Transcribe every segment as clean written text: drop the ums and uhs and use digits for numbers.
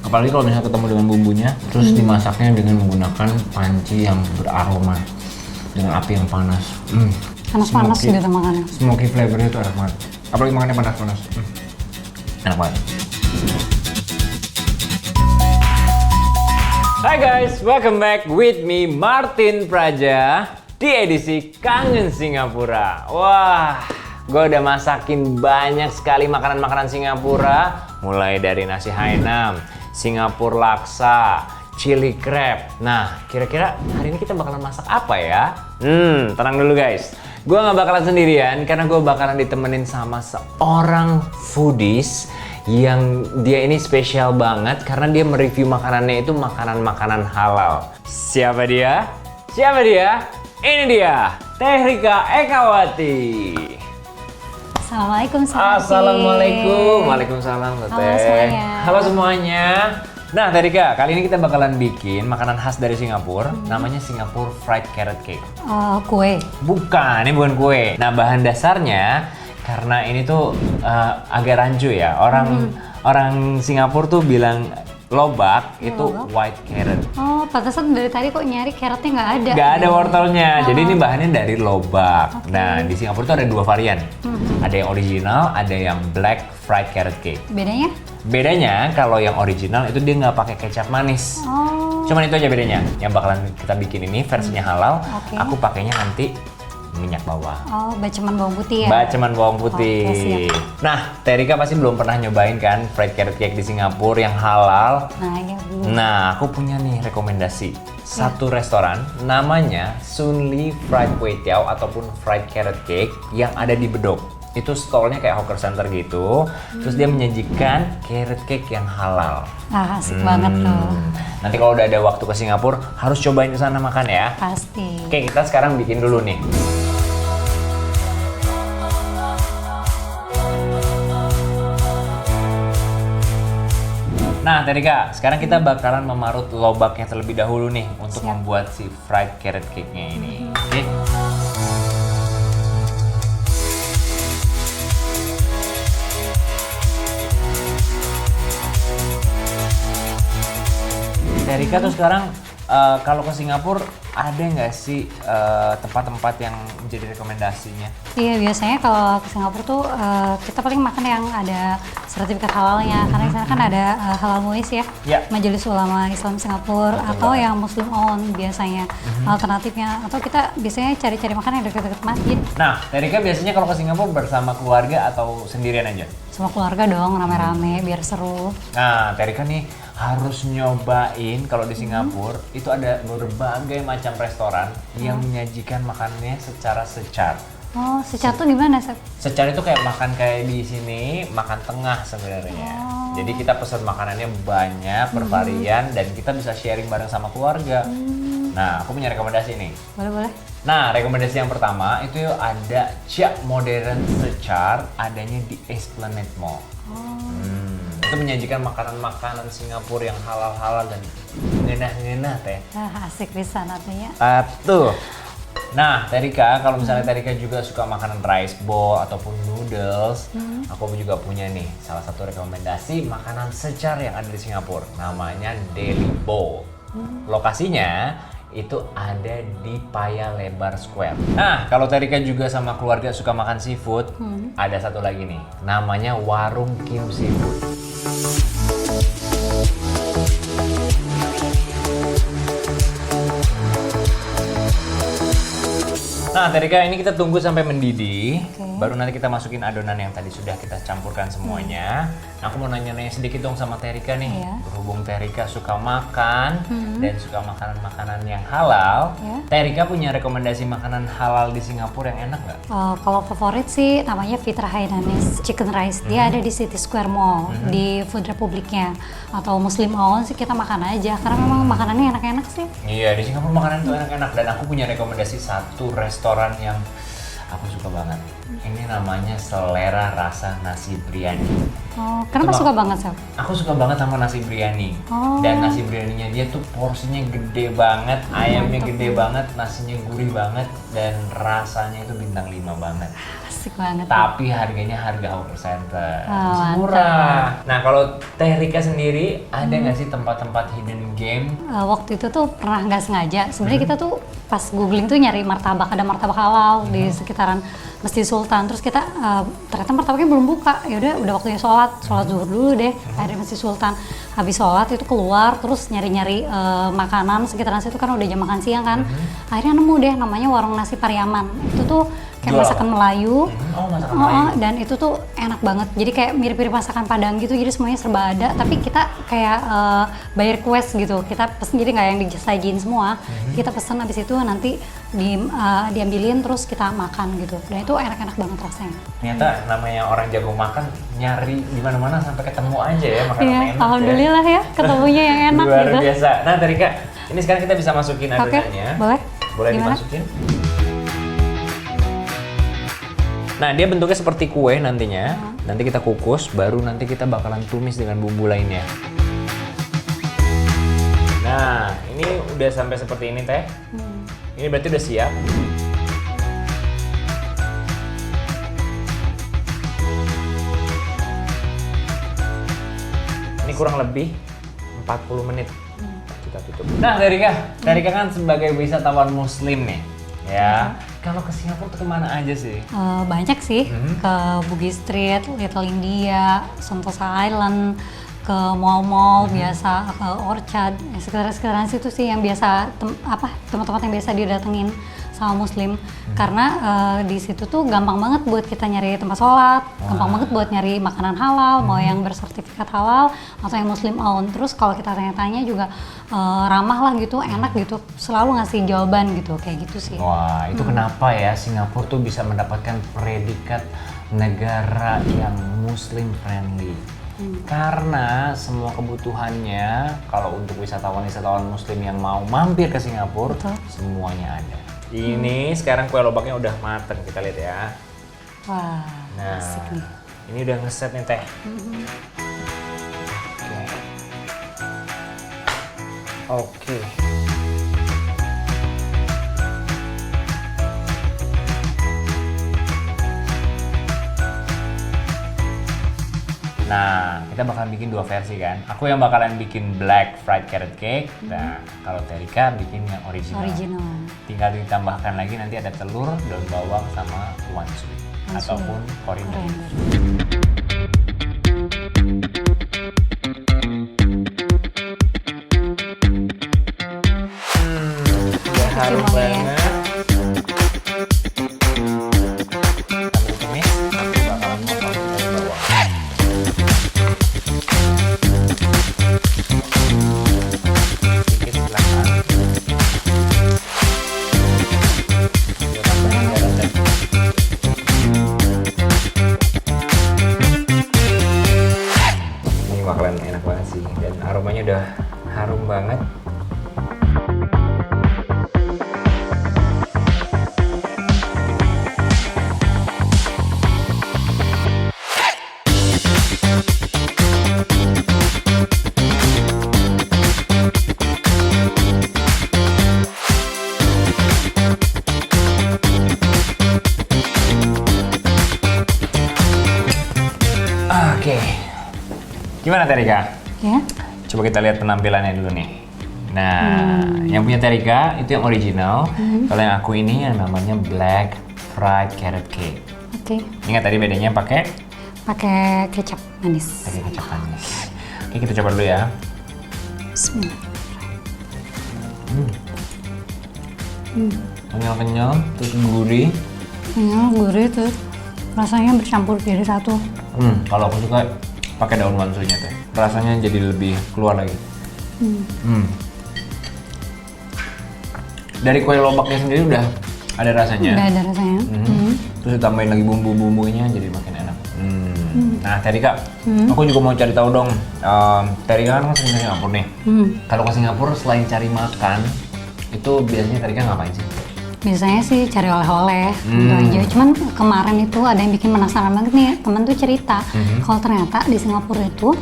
Apalagi kalau misalnya ketemu dengan bumbunya, terus dimasaknya dengan menggunakan panci yang beraroma dengan api yang panas. Panas-panas Smoky. gitu makannya. Smoky flavornya itu enak banget. Apalagi makannya panas-panas. Enak banget. Hai guys, welcome back with me Martin Praja di edisi Kangen Singapura. Wah, gue udah masakin banyak sekali makanan-makanan Singapura, mulai dari nasi Hainam, Singapura laksa, chili crab. Nah, kira-kira hari ini kita bakalan masak apa ya? Tenang dulu guys. Gue nggak bakalan sendirian karena gue bakalan ditemenin sama seorang foodies yang dia ini spesial banget karena dia mereview makanannya itu makanan-makanan halal. Siapa dia? Siapa dia? Ini dia, Teh Rika Ekawati. Assalamualaikum. Assalamualaikum. Waalaikumsalam, Teh. Halo semuanya. Halo semuanya. Nah, Teh Rika, kali ini kita bakalan bikin makanan khas dari Singapura, namanya Singapore Fried Carrot Cake. Kue. Bukan, ini bukan kue. Nah, bahan dasarnya karena ini tuh agak rancu ya. Orang Singapura tuh bilang lobak itu Lobak? white carrot. Oh, pantesan dari tadi kok nyari carrotnya nggak ada. Nggak ada wortelnya. Jadi ini bahannya dari lobak. Oke. Nah, di Singapura tuh ada dua varian. Ada yang original, ada yang black fried carrot cake. Bedanya? Bedanya kalau yang original itu dia nggak pakai kecap manis. Oh. Cuman itu aja bedanya. Yang bakalan kita bikin ini versinya halal. Oke. Aku pakainya nanti minyak bawang. Oh, baceman bawang putih ya? Baceman bawang putih. Oke, siap. Nah, Teh Rika pasti belum pernah nyobain kan fried carrot cake di Singapura yang halal. Nah, ya belum. Nah, aku punya nih rekomendasi. Satu restoran namanya Sun Lee Fried Kway Teow ataupun Fried Carrot Cake yang ada di Bedok. Itu stolnya kayak hawker center gitu. Terus dia menyajikan carrot cake yang halal. Ah, asik banget tuh. Nanti kalau udah ada waktu ke Singapura harus cobain ke sana makan ya. Pasti. Oke, kita sekarang bikin dulu nih. Nah, Teh Rika, sekarang kita bakalan memarut lobaknya terlebih dahulu nih untuk Siap. membuat si fried carrot cake-nya ini. Oke. Teh Rika tuh sekarang kalau ke Singapura ada nggak sih tempat-tempat yang menjadi rekomendasinya? Iya, biasanya kalau ke Singapura tuh kita paling makan yang ada sertifikat halalnya. Karena di sana kan ada halal MUIS ya, Ya. Majelis Ulama Islam Singapura, Betul atau banget. yang Muslim owned biasanya alternatifnya. Atau kita biasanya cari-cari makan yang dekat-dekat masjid. Nah, Teh Rika biasanya kalau ke Singapura bersama keluarga atau sendirian aja? Sama keluarga dong, rame-rame biar seru. Nah, Teh Rika nih harus nyobain kalau di Singapura itu ada berbagai macam restoran yang menyajikan makanannya secara secar. Oh, secat tuh gimana, Sep? Secar itu kayak makan kayak di sini, makan tengah sebenarnya. Jadi kita pesan makanannya banyak, bervarian, dan kita bisa sharing bareng sama keluarga. Nah, aku punya rekomendasi nih. Boleh-boleh. Nah, rekomendasi yang pertama itu ada Chia Modern Secar, adanya di Esplanade Mall. Itu menyajikan makanan-makanan Singapura yang halal-halal dan ngenah-ngenah, Teh. Asik bisa nantinya. Tuh. Nah, Teh Rika, kalau misalnya Teh Rika juga suka makanan rice bowl ataupun noodles, aku juga punya nih salah satu rekomendasi makanan secar yang ada di Singapura. Namanya Deli Bowl. Lokasinya itu ada di Paya Lebar Square. Nah, kalau Teh Rika juga sama keluarga suka makan seafood, ada satu lagi nih, namanya Warung Kim Seafood. Nah, Teh Rika, ini kita tunggu sampai mendidih. Oke. Baru nanti kita masukin adonan yang tadi sudah kita campurkan semuanya. Nah, aku mau nanya-nanya sedikit dong sama Teh Rika nih. Iya. Berhubung Teh Rika suka makan dan suka makanan-makanan yang halal, Iya. Teh Rika punya rekomendasi makanan halal di Singapura yang enak nggak? Kalau favorit sih namanya Fitra Hainanese Chicken Rice. Dia ada di City Square Mall, di Food Republicnya. Atau Muslim owned sih kita makan aja. Karena memang makanannya enak-enak sih. Iya, di Singapura makanan itu enak-enak. Dan aku punya rekomendasi satu restoran yang aku suka banget. Ini namanya Selera Rasa Nasi Biryani. Oh, kenapa Itu suka banget, Sel? Aku suka banget sama nasi biryani. Oh. Dan nasi biryaninya dia tuh porsinya gede banget, ayamnya gede banget, nasinya gurih banget, dan rasanya itu bintang 5 banget. Asik banget. Tapi harganya harga over center, Oh, masih murah. Nah kalau Teh Rika sendiri, ada nggak sih tempat-tempat hidden game? Waktu itu tuh pernah nggak sengaja. Sebenarnya kita tuh pas googling tuh nyari martabak, ada martabak halal di sekitaran Masjid Sultan. Terus kita ternyata martabaknya belum buka. Ya udah waktunya sholat zuhur dulu deh. Akhirnya Masjid Sultan. Habis sholat itu keluar, terus nyari-nyari makanan sekitaran situ kan udah jam makan siang kan. Akhirnya nemu deh namanya warung nasi Pariaman. Itu tuh kayak Jual masakan Melayu. Oh masakan Melayu. Dan itu tuh enak banget. Jadi kayak mirip-mirip masakan Padang gitu. Jadi semuanya serba ada. Tapi kita kayak bayar request gitu. Kita pesen jadi nggak yang disajiin semua. Kita pesen habis itu nanti diambilin terus kita makan gitu. Dan itu enak-enak banget rasanya. Ternyata namanya orang jago makan nyari di mana-mana sampai ketemu aja ya makanan Iya, enak. alhamdulillah ya ketemunya yang enak Luar gitu. biasa. Nah Teh Rika, ini sekarang kita bisa masukin Oke, adonannya. boleh. Boleh Gimana? dimasukin. Nah dia bentuknya seperti kue nantinya. Nanti kita kukus, baru nanti kita bakalan tumis dengan bumbu lainnya. Nah ini udah sampai seperti ini Teh. Ini berarti udah siap. Ini kurang lebih 40 menit kita tutup. Nah, Teh Rika kan sebagai wisatawan muslim nih, ya. Kalau ke Singapura tuh kemana aja sih? Banyak sih, ke Bugis Street, Little India, Sentosa Island, ke mall-mall biasa, ke Orchard, sekitar-sekitaran situ sih yang biasa tempat-tempat yang biasa didatengin sama muslim. Karena di situ tuh gampang banget buat kita nyari tempat sholat, gampang banget buat nyari makanan halal, mau yang bersertifikat halal atau yang muslim owned. Terus kalau kita tanya-tanya juga ramah lah gitu, enak gitu, selalu ngasih jawaban gitu, kayak gitu sih. Wah, itu kenapa ya Singapura tuh bisa mendapatkan predikat negara yang muslim friendly. Karena semua kebutuhannya kalau untuk wisatawan-wisatawan muslim yang mau mampir ke Singapura, Betul. semuanya ada. Ini sekarang kue lobaknya udah mateng, kita lihat ya. Wah, Nah, asik nih. ini udah ngeset nih Teh. Oke. Nah, kita bakalan bikin 2 versi kan. Aku yang bakalan bikin black fried carrot cake. Nah, kalau Teh Rika bikin yang original. Original. Tinggal ditambahkan lagi nanti ada telur, daun bawang sama wanshui Wanshui. ataupun koriander. Koriander. Udah harum Kecium wangi ya. banget. Sambil tumis, aku bakalan potong daun bawang. Sedikit silahkan. Biar tambahnya garam dan ini bakalan enak banget sih, dan aromanya udah harum banget. Oke, gimana Teh Rika? Ya. Coba kita lihat penampilannya dulu nih. Nah, yang punya Teh Rika itu yang original. Kalau yang aku ini yang namanya black fried carrot cake. Oke. Ingat tadi bedanya pakai Kecap manis. kecap manis. Oke, kita coba dulu ya. Bismillah. Kenyal-kenyal, terus gurih. Gurih tuh. Rasanya bercampur jadi satu. Kalau aku suka pakai daun wansunya Teh. Rasanya jadi lebih keluar lagi. Dari kue lobaknya sendiri udah ada rasanya. Udah ada rasanya. Terus ditambahin lagi bumbu-bumbunya jadi makin enak. Nah, Teh Rika, aku juga mau cari tahu dong. Teh Rika kan sering ke Singapura nih. Kalau ke Singapura selain cari makan, itu biasanya Teh Rika ngapain sih? Biasanya sih cari oleh-oleh gitu aja. Cuman kemarin itu ada yang bikin penasaran banget nih, temen tuh cerita kalau ternyata di Singapura itu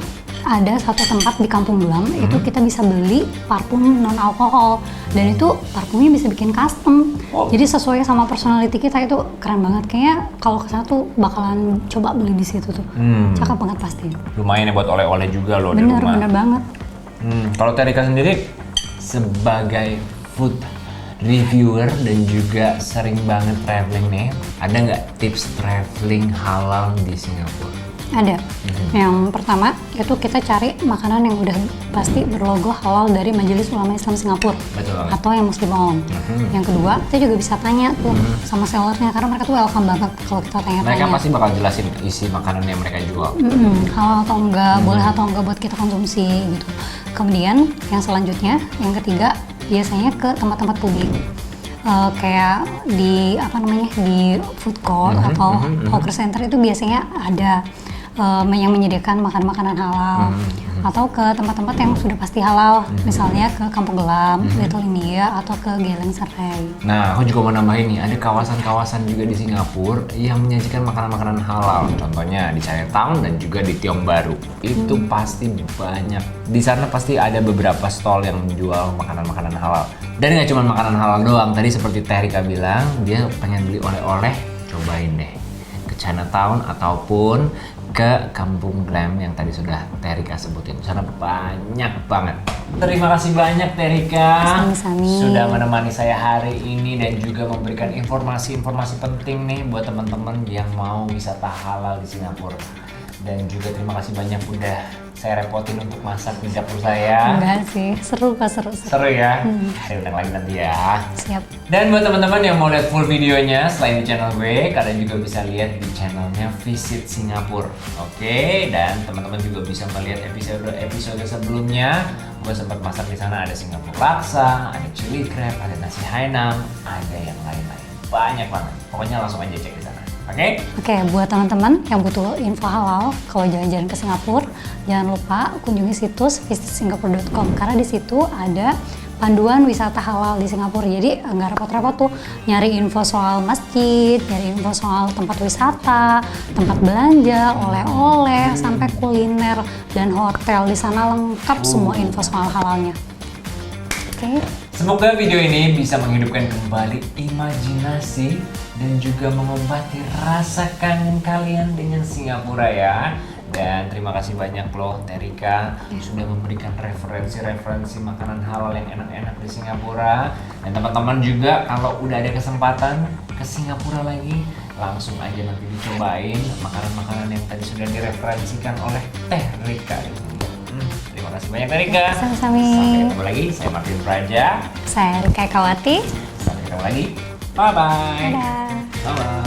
ada satu tempat di Kampung Glam itu kita bisa beli parfum non alkohol dan itu parfumnya bisa bikin custom. Jadi sesuai sama personality kita, itu keren banget. Kayaknya kalau kesana tuh bakalan coba beli di situ tuh. Cakep banget pasti. Lumayan ya buat oleh-oleh juga loh di rumah. Bener banget. Kalau Terika sendiri sebagai food reviewer dan juga sering banget traveling nih, ada nggak tips traveling halal di Singapura? Ada. Yang pertama itu kita cari makanan yang udah pasti berlogo halal dari Majelis Ulama Islam Singapura. Betul. Atau yang Muslim owned. Yang kedua, kita juga bisa tanya tuh sama sellernya karena mereka tuh welcome banget kalau kita tanya-tanya. Mereka pasti bakal jelasin isi makanan yang mereka jual. Halal atau enggak, boleh atau enggak buat kita konsumsi gitu. Kemudian yang selanjutnya, yang ketiga, biasanya ke tempat-tempat publik. Kayak di di food court atau hawker center itu biasanya ada yang menyediakan makanan halal, atau ke tempat-tempat yang sudah pasti halal, misalnya ke Kampung Glam, Little India, atau ke Geylang Serai. Nah, aku juga mau nambahin nih, ada kawasan-kawasan juga di Singapura yang menyajikan makanan-makanan halal. Contohnya di Chinatown dan juga di Tiong Bahru. Itu pasti banyak. Di sana pasti ada beberapa stall yang menjual makanan-makanan halal. Dan nggak cuma makanan halal doang. Tadi seperti Terika bilang, dia pengen beli oleh-oleh, cobain deh ke Chinatown ataupun ke Kampung Glam yang tadi sudah Terika sebutin. Sana banyak banget. Terima kasih banyak Terika. Sami-sami. Sudah menemani saya hari ini dan juga memberikan informasi-informasi penting nih buat teman-teman yang mau wisata halal di Singapura. Dan juga terima kasih banyak udah saya repotin untuk masak di dapur saya. Enggak sih, seru Pak, seru. Seru ya? Hari undang lagi nanti ya. Siap. Dan buat teman-teman yang mau lihat full videonya selain di channel gue, kalian juga bisa lihat di channelnya Visit Singapura. Oke, dan teman-teman juga bisa melihat episode sebelumnya. Gue sempat masak di sana, ada Singapura laksa, ada chili crab, ada nasi Hainam, ada yang lain-lain. Banyak banget. Pokoknya langsung aja cek di sana. Oke? Oke, buat teman-teman yang butuh info halal kalau jalan-jalan ke Singapura, jangan lupa kunjungi situs visitsingapura.com karena di situ ada panduan wisata halal di Singapura. Jadi nggak repot-repot tuh nyari info soal masjid, nyari info soal tempat wisata, tempat belanja, oleh-oleh, sampai kuliner dan hotel. Di sana lengkap semua info soal halalnya. Oke. Semoga video ini bisa menghidupkan kembali imajinasi dan juga mengobati rasa kangen kalian dengan Singapura ya. Dan terima kasih banyak loh Terika sudah memberikan referensi-referensi makanan halal yang enak-enak di Singapura. Dan teman-teman juga kalau udah ada kesempatan ke Singapura lagi, langsung aja nanti dicobain makanan-makanan yang tadi sudah direferensikan oleh Terika. Terima kasih banyak Terika. Sami-sami. Sampai ketemu lagi, saya Martin Praja. Saya Rika Ekawati. Sampai ketemu lagi. Bye-bye. Dadah. Bye-bye.